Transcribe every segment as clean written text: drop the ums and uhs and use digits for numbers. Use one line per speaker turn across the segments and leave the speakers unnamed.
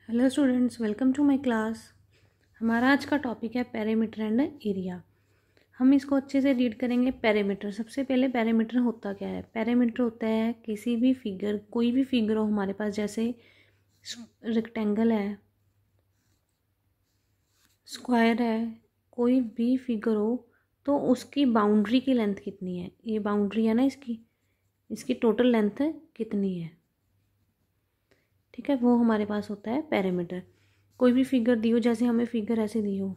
Hello students, welcome to my class. हमारा आज का टॉपिक है पेरीमीटर एंड एरिया। हम इसको अच्छे से रीड करेंगे। पेरीमीटर, सबसे पहले पेरीमीटर होता क्या है? पेरीमीटर होता है किसी भी फिगर, कोई भी फिगर हो हमारे पास, जैसे रेक्टेंगल है, स्क्वायर है, कोई भी फिगर हो तो उसकी बाउंड्री की लेंथ कितनी है। ये बाउंड्री है ना, इसकी टोटल लेंथ कितनी है, ठीक है, वो हमारे पास होता है पेरीमीटर। कोई भी फिगर दी हो, जैसे हमें फिगर ऐसे दी हो,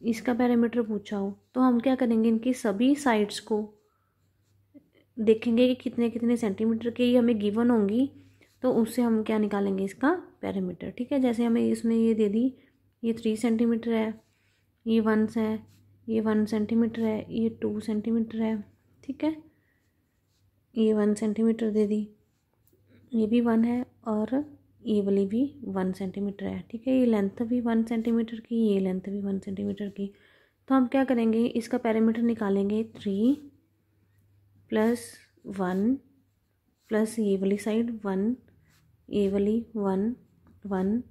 इसका पेरीमीटर पूछा हो, तो हम क्या करेंगे, इनकी सभी साइड्स को देखेंगे कि कितने कितने सेंटीमीटर के ये हमें गिवन होंगी, तो उससे हम क्या निकालेंगे, इसका पेरीमीटर। ठीक है, जैसे हमें इसमें ये दे दी, ये 3 सेंटीमीटर है, ये 1 है, ये 1 सेंटीमीटर है, ये 2 सेंटीमीटर है, ठीक है, ये 1 सेंटीमीटर दे दी, ये भी 1 है और ये वाली भी 1 सेंटीमीटर है, ठीक है, ये लेंथ भी 1 सेंटीमीटर की, ये लेंथ भी 1 सेंटीमीटर की। तो हम क्या करेंगे, इसका पेरीमीटर निकालेंगे 3 प्लस 1 प्लस ये वाली साइड 1, ये वाली 1 1,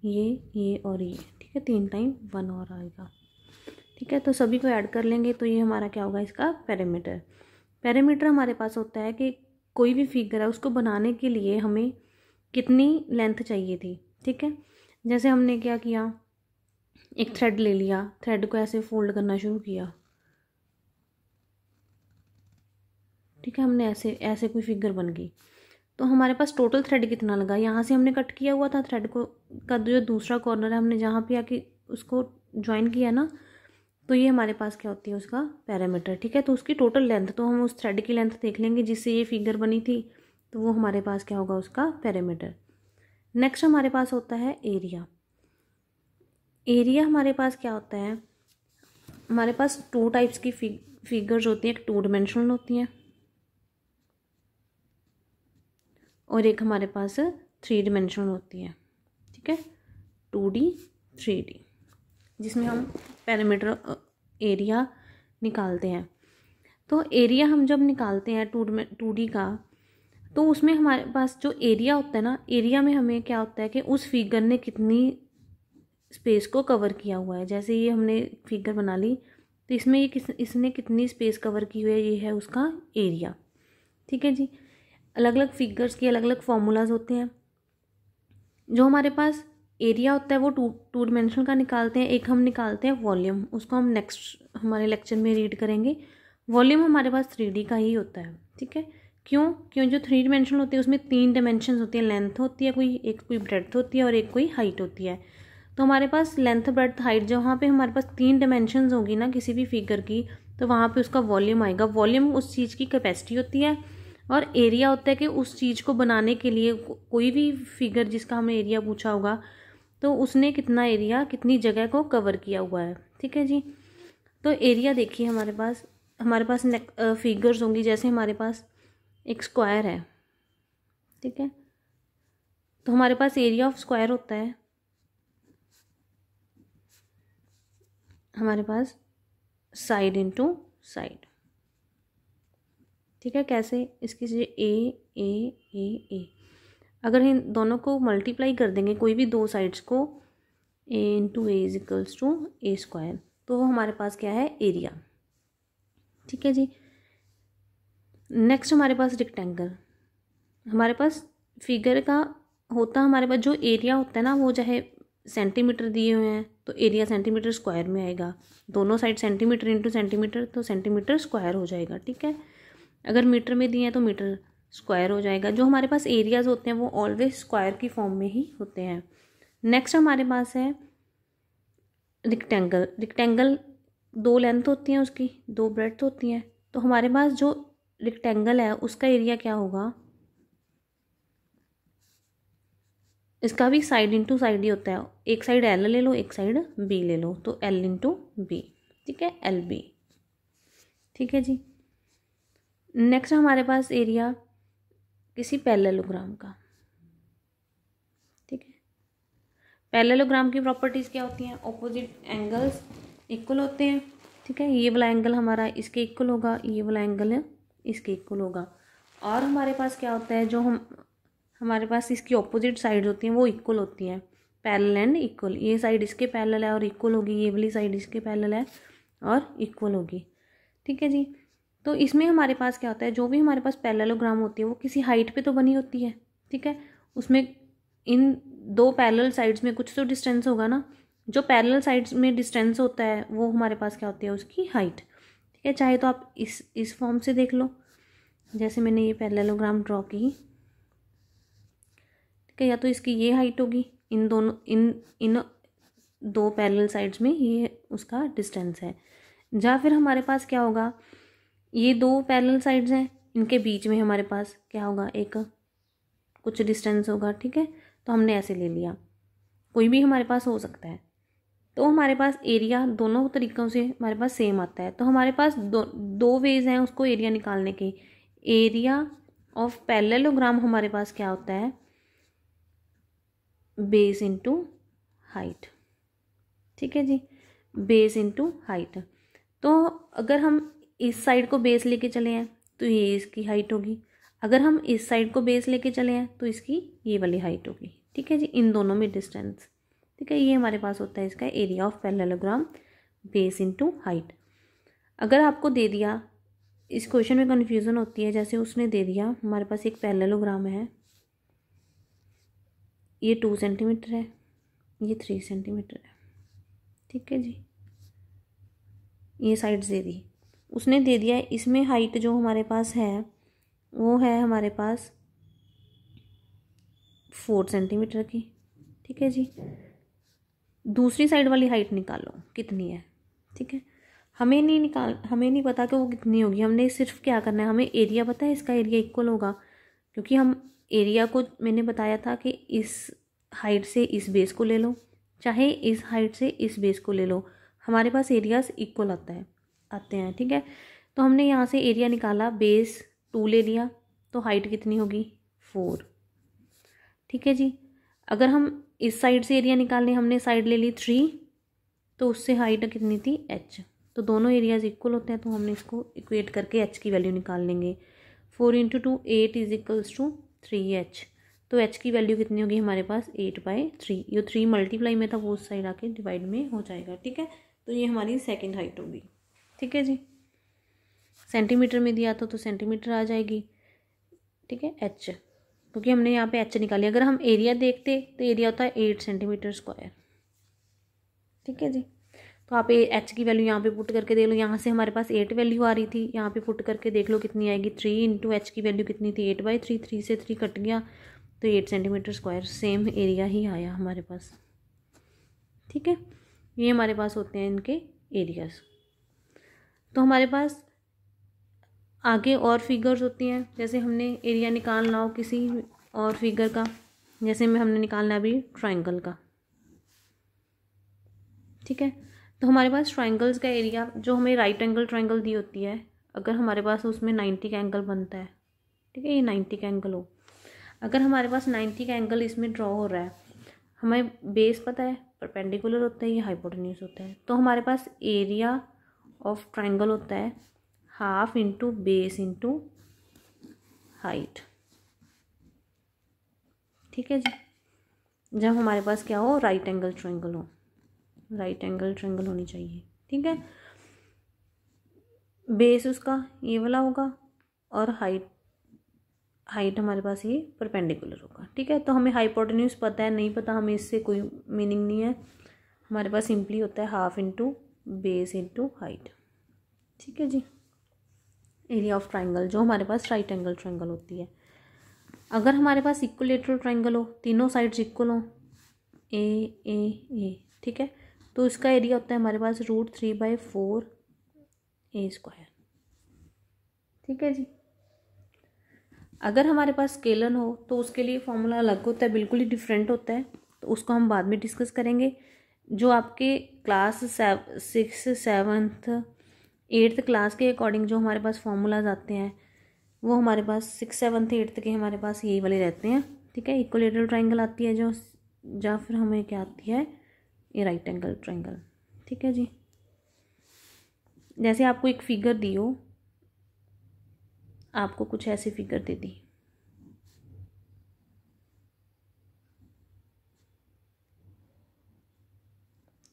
ये और ये, ठीक है, 3 टाइम 1 और आएगा, ठीक है। तो सभी को ऐड कर लेंगे तो ये हमारा क्या होगा, इसका पेरीमीटर। पेरीमीटर हमारे पास होता है कि कोई भी फिगर है उसको बनाने के लिए हमें कितनी लेंथ चाहिए थी, ठीक है। जैसे हमने क्या किया, एक थ्रेड ले लिया, थ्रेड को ऐसे फोल्ड करना शुरू किया, ठीक है, हमने ऐसे ऐसे कोई फिगर बन गई, तो हमारे पास टोटल थ्रेड कितना लगा, यहाँ से हमने कट किया हुआ था थ्रेड को, का जो दूसरा कॉर्नर है हमने जहाँ पे आके उसको ज्वाइन किया ना, तो ये हमारे पास क्या होती है, उसका पेरीमीटर, ठीक है। तो उसकी टोटल लेंथ, तो हम उस थ्रेड की लेंथ देख लेंगे जिससे ये फिगर बनी थी, तो वो हमारे पास क्या होगा, उसका पेरीमीटर। नेक्स्ट हमारे पास होता है एरिया। एरिया हमारे पास क्या होता है, हमारे पास 2 टाइप्स की फिगर्स होती हैं, एक 2 डिमेंशनल होती हैं और एक हमारे पास 3 डिमेंशनल होती है, ठीक है, 2D 3D, जिसमें हम पेरीमीटर एरिया निकालते हैं। तो एरिया हम जब निकालते हैं 2D का, तो उसमें हमारे पास जो एरिया होता है ना, एरिया में हमें क्या होता है कि उस फिगर ने कितनी स्पेस को कवर किया हुआ है। जैसे ये हमने फिगर बना ली, तो इसमें इसने कितनी स्पेस कवर की हुई है, ये है उसका एरिया, ठीक है जी। अलग अलग फिगर्स के अलग अलग फॉर्मूलाज होते हैं। जो हमारे पास एरिया होता है वो टू डिमेंशनल का निकालते हैं, एक हम निकालते हैं वॉल्यूम, उसको हम नेक्स्ट हमारे लेक्चर में रीड करेंगे। वॉल्यूम हमारे पास 3D का ही होता है, ठीक है। क्यों जो 3 डिमेंशनल होती है उसमें 3 डायमेंशन होती है, लेंथ होती है कोई, एक कोई ब्रेड्थ होती है और एक कोई हाइट होती है। तो हमारे पास लेंथ ब्रेड्थ हाइट, जहाँ पे हमारे पास 3 डायमेंशन होगी ना किसी भी फिगर की, तो वहाँ पे उसका वॉल्यूम आएगा। वॉल्यूम उस चीज़ की कैपेसिटी होती है और एरिया होता है कि उस चीज़ को बनाने के लिए कोई भी फिगर जिसका हमें एरिया पूछा होगा, तो उसने कितना एरिया, कितनी जगह को कवर किया हुआ है, ठीक है जी। तो एरिया देखिए, हमारे पास फिगर्स होंगी, जैसे हमारे पास एक स्क्वायर है, ठीक है, तो हमारे पास एरिया ऑफ स्क्वायर होता है, हमारे पास साइड इनटू साइड, ठीक है। कैसे, इसकी ए, अगर इन दोनों को मल्टीप्लाई कर देंगे, कोई भी 2 साइड्स को, a into a is equals to a square, तो वो हमारे पास क्या है, एरिया, ठीक है जी। नेक्स्ट हमारे पास रेक्टेंगल। हमारे पास फिगर का होता, हमारे पास जो एरिया होता है ना, वो चाहे सेंटीमीटर दिए हुए हैं तो एरिया सेंटीमीटर स्क्वायर में आएगा, दोनों साइड सेंटीमीटर इंटू सेंटीमीटर, तो सेंटीमीटर स्क्वायर हो जाएगा, ठीक है। अगर मीटर में दिए हैं तो मीटर स्क्वायर हो जाएगा। जो हमारे पास एरियाज होते हैं वो ऑलवेज स्क्वायर की फॉर्म में ही होते हैं। नेक्स्ट हमारे पास है रेक्टेंगल। रेक्टेंगल 2 लेंथ होती हैं, उसकी 2 ब्रेड्थ होती हैं, तो हमारे पास जो रेक्टेंगल है उसका एरिया क्या होगा, इसका भी साइड इंटू साइड ही होता है, एक साइड एल ले लो, एक साइड बी ले लो, तो एल इंटू बी, ठीक है, एल बी, ठीक है जी। नेक्स्ट हमारे पास एरिया किसी पैरेललोग्राम का, ठीक है। पैरेललोग्राम की प्रॉपर्टीज़ क्या होती हैं, ऑपोजिट एंगल्स इक्वल होते हैं, ठीक है, ये वाला एंगल हमारा इसके इक्वल होगा, ये वाला एंगल इसके इक्वल होगा। और हमारे पास क्या होता है, जो हमारे पास इसकी ऑपोजिट साइड होती हैं वो इक्वल होती हैं, पैरेलल एंड इक्वल। ये साइड इसके पैरेलल है और इक्वल होगी, ये वाली साइड इसके पैरेलल है और इक्वल होगी। ठीक है जी। तो इसमें हमारे पास क्या होता है, जो भी हमारे पास पैरेललोग्राम होती है वो किसी हाइट पे तो बनी होती है। ठीक है, उसमें इन दो पैरेलल साइड्स में कुछ तो डिस्टेंस होगा ना, जो पैरेलल साइड्स में डिस्टेंस होता है वो हमारे पास क्या होती है, उसकी हाइट। ठीक है, चाहे तो आप इस फॉर्म से देख लो, जैसे मैंने ये पैरेललोग्राम ड्रॉ की। ठीक है, या तो इसकी ये हाइट होगी, इन दोनों इन दो पैरेलल साइड्स में ये उसका डिस्टेंस है। या फिर हमारे पास क्या होगा, ये दो पैरेलल साइड्स हैं, इनके बीच में हमारे पास क्या होगा, एक कुछ डिस्टेंस होगा। ठीक है, तो हमने ऐसे ले लिया, कोई भी हमारे पास हो सकता है। तो हमारे पास एरिया दोनों तरीक़ों से हमारे पास सेम आता है। तो हमारे पास दो वेज हैं उसको एरिया निकालने के। एरिया ऑफ पैरेललोग्राम हमारे पास क्या होता है, बेस इनटू हाइट। ठीक है जी, बेस इनटू हाइट। तो अगर हम इस साइड को बेस लेके चले हैं तो ये इसकी हाइट होगी, अगर हम इस साइड को बेस लेके चले हैं तो इसकी ये वाली हाइट होगी। ठीक है जी, इन दोनों में डिस्टेंस। ठीक है, ये हमारे पास होता है इसका area of parallelogram, base into height. अगर आपको दे दिया, इस क्वेश्चन में कन्फ्यूज़न होती है, जैसे उसने दे दिया हमारे पास एक पैरेललोग्राम है, ये 2 सेंटीमीटर है, ये 3 सेंटीमीटर है। ठीक है जी, ये साइड्स दे दी, उसने दे दिया इसमें हाइट जो हमारे पास है वो है हमारे पास 4 सेंटीमीटर की। ठीक है जी, दूसरी साइड वाली हाइट निकालो कितनी है। ठीक है, हमें नहीं पता कि वो कितनी होगी, हमने सिर्फ क्या करना है, हमें एरिया पता है, इसका एरिया इक्वल होगा, क्योंकि हम एरिया को मैंने बताया था कि इस हाइट से इस बेस को ले लो, चाहे इस हाइट से इस बेस को ले लो, हमारे पास एरियाज इक्वल आते हैं। ठीक है, तो हमने यहाँ से एरिया निकाला, बेस 2 ले लिया, तो हाइट कितनी होगी 4। ठीक है जी, अगर हम इस साइड से एरिया निकालने, हमने साइड ले ली 3, तो उससे हाइट कितनी थी h। तो दोनों एरियाज इक्वल होते हैं, तो हमने इसको इक्वेट करके h की वैल्यू निकाल लेंगे। 4 × 2 8 = 3h। तो h की वैल्यू कितनी होगी हमारे पास 8/3। ये 3 मल्टीप्लाई में था, वो उस साइड आके डिवाइड में हो जाएगा। ठीक है, तो ये हमारी सेकेंड हाइट होगी। ठीक है जी, सेंटीमीटर में दिया था तो सेंटीमीटर आ जाएगी। ठीक है, h, क्योंकि हमने यहाँ पे h निकाली। अगर हम एरिया देखते तो एरिया होता है 8 सेंटीमीटर स्क्वायर। ठीक है जी, तो आप h की वैल्यू यहाँ पे पुट करके देख लो, यहाँ से हमारे पास 8 वैल्यू आ रही थी, यहाँ पे पुट करके देख लो कितनी आएगी। 3 × h की वैल्यू कितनी थी 8/3, 3 से 3 कट गया तो 8 सेंटीमीटर स्क्वायर, सेम एरिया ही आया हमारे पास। ठीक है, ये हमारे पास होते हैं इनके एरियाज। तो हमारे पास आगे और फिगर्स होती हैं, जैसे हमने एरिया निकालना हो किसी और फिगर का, जैसे में हमने निकालना अभी ट्रायंगल का। ठीक है, तो हमारे पास ट्रायंगल्स का एरिया, जो हमें राइट एंगल ट्रायंगल दी होती है, अगर हमारे पास उसमें 90 का एंगल बनता है। ठीक है, ये 90 का एंगल हो, अगर हमारे पास 90 का एंगल इसमें ड्रॉ हो रहा है, हमें बेस पता है परपेंडिकुलर होता है, ये हाइपोटेन्यूज होता है, तो हमारे पास एरिया ऑफ ट्रायंगल होता है half into base into height. ठीक है जी, जब हमारे पास क्या हो, राइट एंगल ट्रायंगल हो, राइट एंगल ट्रायंगल होनी चाहिए। ठीक है, बेस उसका ये वाला होगा और हाइट हमारे पास ये परपेंडिकुलर होगा। ठीक है, तो हमें हाइपोटेन्यूज पता है, नहीं पता हमें इससे कोई मीनिंग नहीं है, हमारे पास सिंपली होता है half into base into height. ठीक है जी, एरिया ऑफ ट्रायंगल जो हमारे पास राइट एंगल ट्रायंगल होती है। अगर हमारे पास इक्विलेटरल ट्रायंगल हो, तीनों साइड्स इक्वल हो, ए, ठीक है, तो इसका एरिया होता है हमारे पास √3/4 a²। ठीक है जी, अगर हमारे पास स्केलर हो तो उसके लिए फॉर्मूला अलग होता है, बिल्कुल ही डिफरेंट होता है, तो उसको हम बाद में डिस्कस करेंगे। जो आपके क्लास 6, 7, 8th क्लास के अकॉर्डिंग जो हमारे पास फॉर्मूलाज आते हैं, वो हमारे पास 6, 7, 8th के हमारे पास यही वाले रहते हैं। ठीक है, इक्विलेटरल ट्रायंगल आती है जो, या फिर हमें क्या आती है, ये राइट एंगल ट्रायंगल। ठीक है जी, जैसे आपको एक फिगर दी हो, आपको कुछ ऐसी फिगर दे दी,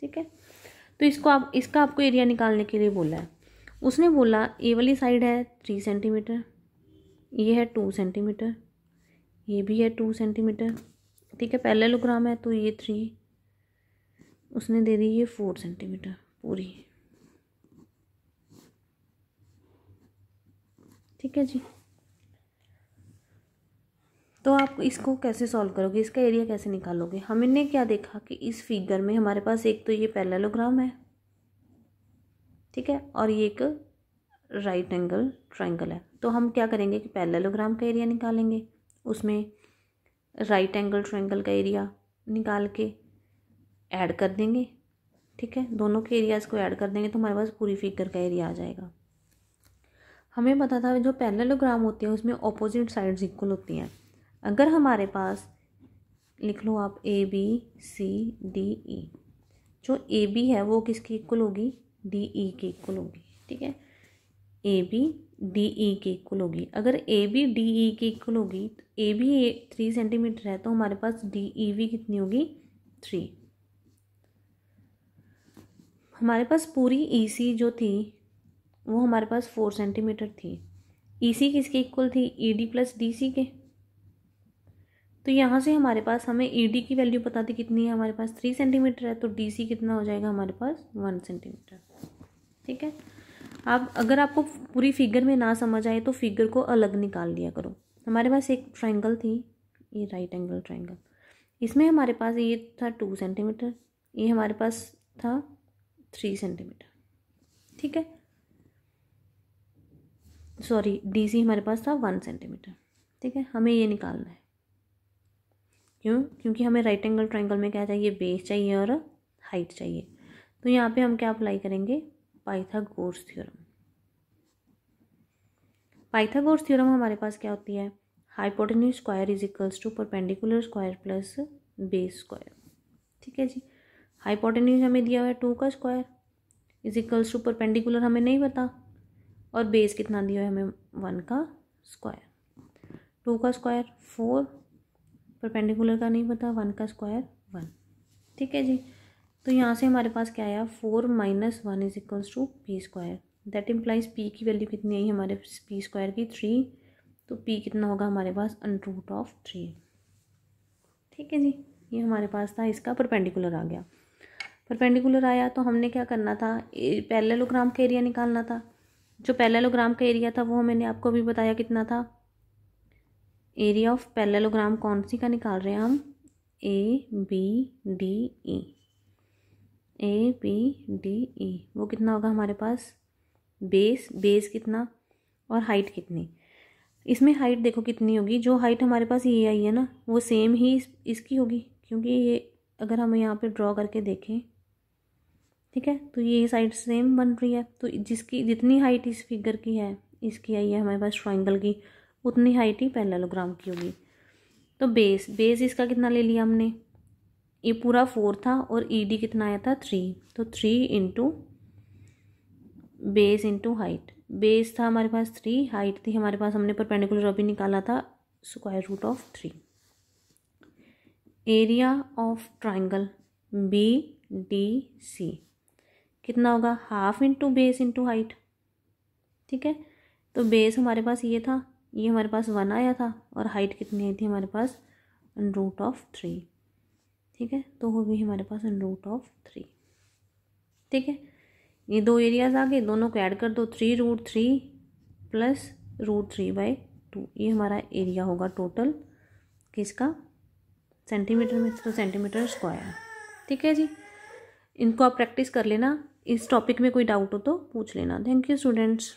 ठीक है। तो इसका आपको एरिया निकालने के लिए बोला है। उसने बोला ए वाली साइड है 3 सेंटीमीटर, ये है 2 सेंटीमीटर, ये भी है 2 सेंटीमीटर, ठीक है। पैरेललोग्राम है तो ये 3, उसने दे दी ये 4 सेंटीमीटर पूरी, ठीक है जी। तो आप इसको कैसे सॉल्व करोगे, इसका एरिया कैसे निकालोगे। हमने क्या देखा कि इस फिगर में हमारे पास एक तो ये पैरेललोग्राम है, ठीक है, और ये एक राइट एंगल ट्रायंगल है। तो हम क्या करेंगे कि पैरेललोग्राम का एरिया निकालेंगे, उसमें राइट एंगल ट्रायंगल का एरिया निकाल के ऐड कर देंगे, ठीक है। दोनों के एरियाज़ को ऐड कर देंगे तो हमारे पास पूरी फिगर का एरिया आ जाएगा। हमें पता था जो पैरेललोग्राम होती है उसमें ऑपोजिट साइड्स इक्वल होती हैं। अगर हमारे पास, लिख लो आप, A B C D E, जो ए बी है वो किसकी इक्वल होगी, डी ई की इक्वल होगी, ठीक है। ए बी डी ई की इक्वल होगी। अगर ए बी डी ई की इक्वल होगी तो ए बी 3 सेंटीमीटर है तो हमारे पास डी ई भी कितनी होगी, 3। हमारे पास पूरी ई सी जो थी वो हमारे पास 4 सेंटीमीटर थी। ई सी किसके इक्वल थी, E D plus D C के। तो यहाँ से हमारे पास, हमें ई डी की वैल्यू पता थी कितनी है, हमारे पास 3 सेंटीमीटर है, तो डी सी कितना हो जाएगा हमारे पास 1 सेंटीमीटर, ठीक है। आप अगर आपको पूरी फिगर में ना समझ आए तो फिगर को अलग निकाल लिया करो। हमारे पास एक ट्रायंगल थी, ये राइट एंगल ट्रायंगल, इसमें हमारे पास ये था 2 सेंटीमीटर, ये हमारे पास था 3 सेंटीमीटर, ठीक है। सॉरी, डी सी हमारे पास था 1 सेंटीमीटर, ठीक है। हमें ये निकालना है, क्यों, क्योंकि हमें राइट एंगल ट्रायंगल में क्या चाहिए, बेस चाहिए और हाइट चाहिए। तो यहाँ पे हम क्या अप्लाई करेंगे, पाइथागोरस थ्योरम। पाइथागोरस थ्योरम हमारे पास क्या होती है, hypotenuse square is equals to perpendicular square plus base square, ठीक है जी। हाइपोटेन्यूज हमें दिया हुआ है 2 का square is equals to perpendicular हमें नहीं पता, और बेस कितना दिया है हमें 1 का स्क्वायर। 2 का स्क्वायर 4, परपेंडिकुलर का नहीं पता, 1 का स्क्वायर 1, ठीक है जी। तो यहाँ से हमारे पास क्या आया, 4 - 1 is equals to P square. That implies P की वैल्यू कितनी आई हमारे पी स्क्वायर की 3, तो पी कितना होगा हमारे पास √3, ठीक है जी। ये हमारे पास था, इसका परपेंडिकुलर आ गया। परपेंडिकुलर आया तो हमने क्या करना था, पैरेललोग्राम का एरिया निकालना था। जो पैरेललोग्राम का एरिया था वो मैंने आपको अभी बताया कितना था, एरिया ऑफ पैरेललोग्राम कौन सी का निकाल रहे हैं हम, A B D E, A B D E, वो कितना होगा हमारे पास, बेस कितना और हाइट कितनी। इसमें हाइट देखो कितनी होगी, जो हाइट हमारे पास ये आई है ना वो सेम ही इसकी होगी, क्योंकि ये अगर हम यहाँ पे ड्रॉ करके देखें, ठीक है, तो ये साइड सेम बन रही है। तो जिसकी जितनी हाइट इस फिगर की है, इसकी आई है हमारे पास ट्रायंगल की, उतनी हाइट ही पैरेललोग्राम की होगी। तो बेस इसका कितना ले लिया हमने, ये पूरा 4 था और ई डी कितना आया था 3, तो 3 into base into height. Base था हमारे पास 3, हाइट थी हमारे पास, हमने परपेंडिकुलर अभी निकाला था √3। Area of triangle B D C कितना होगा, half into base into height, ठीक है। तो बेस हमारे पास ये था, ये हमारे पास 1 आया था, और हाइट कितनी आई थी हमारे पास √3, ठीक है। तो हो गई हमारे पास √3, ठीक है। ये 2 एरियाज आ गए, दोनों को ऐड कर दो, 3√3 प्लस √3/2, ये हमारा एरिया होगा टोटल किसका, सेंटीमीटर में, तो सेंटीमीटर स्क्वायर, ठीक है जी। इनको आप प्रैक्टिस कर लेना, इस टॉपिक में कोई डाउट हो तो पूछ लेना। Thank you students.